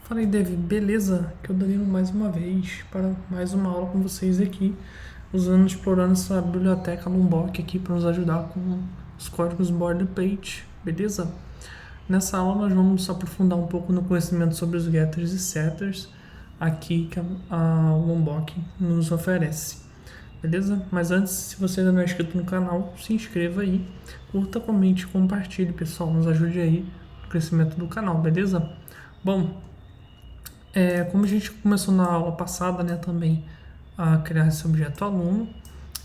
Fala aí, Dave, beleza? Que eu Danilo mais uma vez para mais uma aula com vocês aqui, explorando essa biblioteca Lombok aqui para nos ajudar com os códigos border page, beleza? Nessa aula nós vamos aprofundar um pouco no conhecimento sobre os getters e setters aqui que a Lombok nos oferece, beleza? Mas antes, se você ainda não é inscrito no canal, se inscreva aí, curta, comente e compartilhe, pessoal, nos ajude aí no crescimento do canal, beleza? Bom, como a gente começou na aula passada, né, também a criar esse objeto aluno,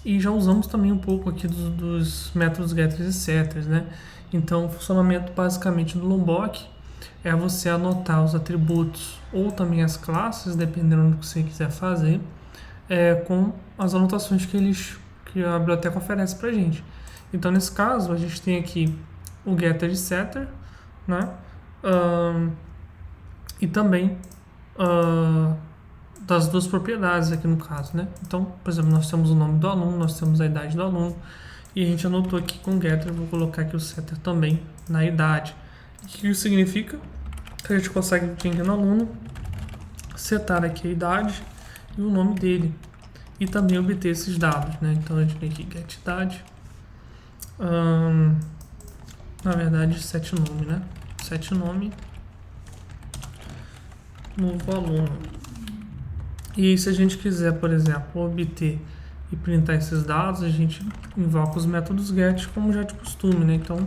e já usamos também um pouco aqui dos métodos getters e setters, né? Então, o funcionamento basicamente do Lombok é você anotar os atributos ou também as classes, dependendo do que você quiser fazer, com as anotações que a biblioteca oferece para a gente. Então, nesse caso, a gente tem aqui o getter e setter, né? E também uh, das duas propriedades aqui no caso, né? Então, por exemplo, nós temos o nome do aluno, nós temos a idade do aluno, e a gente anotou aqui com o getter, vou colocar aqui o setter também na idade. O que isso significa? Que a gente consegue vir aqui no aluno, setar aqui a idade e o nome dele, e também obter esses dados, né? Então a gente vem aqui get idade, na verdade set nome, né? Set nome, novo aluno. E aí, se a gente quiser, por exemplo, obter e printar esses dados, a gente invoca os métodos get como já de costume, né? Então,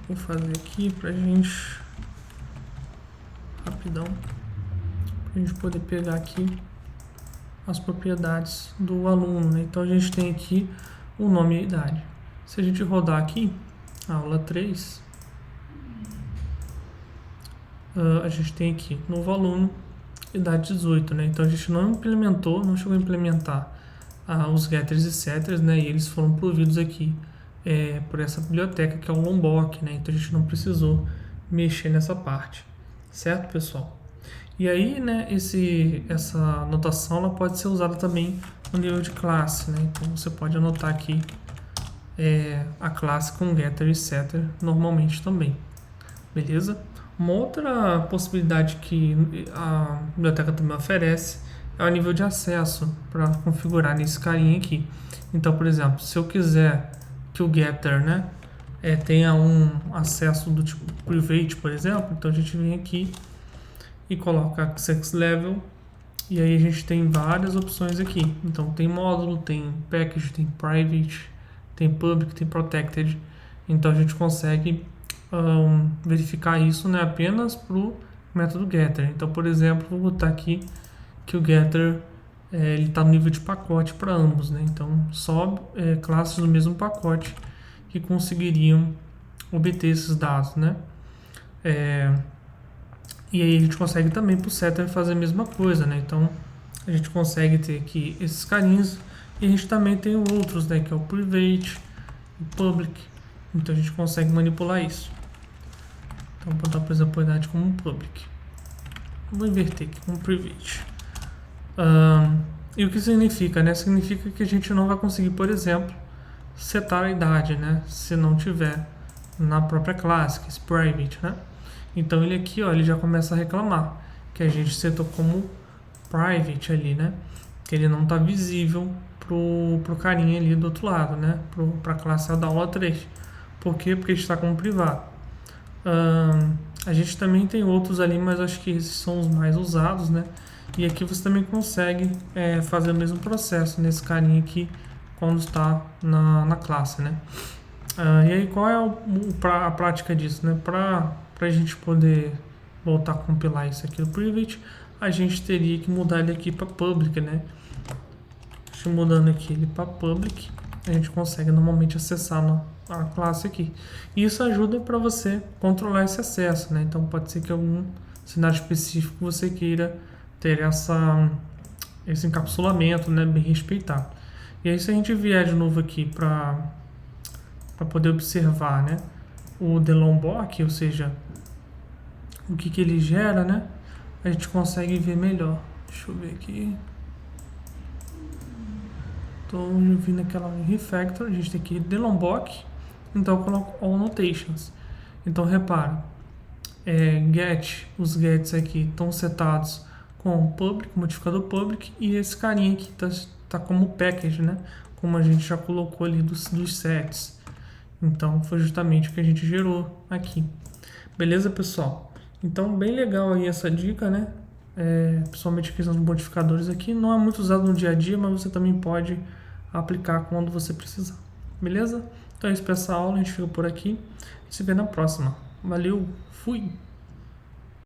vou fazer aqui pra gente rapidão, pra gente poder pegar aqui as propriedades do aluno, né? Então a gente tem aqui o nome e a idade. Se a gente rodar aqui, aula 3, a gente tem aqui novo aluno, idade 18, né? Então a gente não chegou a implementar os getters e setters, né? E eles foram providos aqui por essa biblioteca que é o Lombok, né? Então a gente não precisou mexer nessa parte, certo, pessoal? E aí, né, essa anotação ela pode ser usada também no nível de classe, né? Então você pode anotar aqui a classe com getter e setter normalmente também, beleza? Uma outra possibilidade que a biblioteca também oferece é o nível de acesso para configurar nesse carinha aqui. Então, por exemplo, se eu quiser que o getter, né, tenha um acesso do tipo private, por exemplo, então a gente vem aqui e coloca access level, e aí a gente tem várias opções aqui. Então tem módulo, tem package, tem private, tem public, tem protected. Então a gente consegue verificar isso, né, apenas para o método getter. Então, por exemplo, vou botar aqui que o getter ele está no nível de pacote para ambos, né? Então só classes do mesmo pacote que conseguiriam obter esses dados, né? E aí a gente consegue também para o setter fazer a mesma coisa, né? Então a gente consegue ter aqui esses carinhos, e a gente também tem outros, né? Que é o private, o public. Então a gente consegue manipular isso. Então vou botar, por exemplo, a idade como um public. Vou inverter aqui como private. E o que significa, né? Significa que a gente não vai conseguir, por exemplo, setar a idade, né? Se não tiver na própria classe, que é esse private, né? Então ele aqui, ó, ele já começa a reclamar que a gente setou como private ali, né? Que ele não está visível pro carinha ali do outro lado, né? Para a classe da aula 3. Por quê? Porque está como privado. A gente também tem outros ali, mas acho que esses são os mais usados, né? E aqui você também consegue fazer o mesmo processo nesse carinha aqui quando está na classe, né? E aí qual é a prática disso, né? Para a gente poder voltar a compilar isso aqui no private, a gente teria que mudar ele aqui para public, né? Mudando aqui ele para public, a gente consegue normalmente acessar a classe aqui. E isso ajuda para você controlar esse acesso, né? Então pode ser que algum cenário específico você queira ter esse encapsulamento, né, bem respeitado. E aí se a gente vier de novo aqui para poder observar, né, o The Lombok, ou seja, o que ele gera, né, a gente consegue ver melhor. Deixa eu ver aqui. Estou vindo aquela refactor, a gente tem aqui The Lombok, então eu coloco All Notations. Então repara, get, os gets aqui estão setados com public, modificador public, e esse carinha aqui tá como package, né? Como a gente já colocou ali dos sets. Então foi justamente o que a gente gerou aqui. Beleza, pessoal? Então bem legal aí essa dica, né? Principalmente a questão dos modificadores aqui. Não é muito usado no dia a dia, mas você também pode aplicar quando você precisar. Beleza? Então é isso para essa aula, a gente fica por aqui. A gente se vê na próxima. Valeu, fui!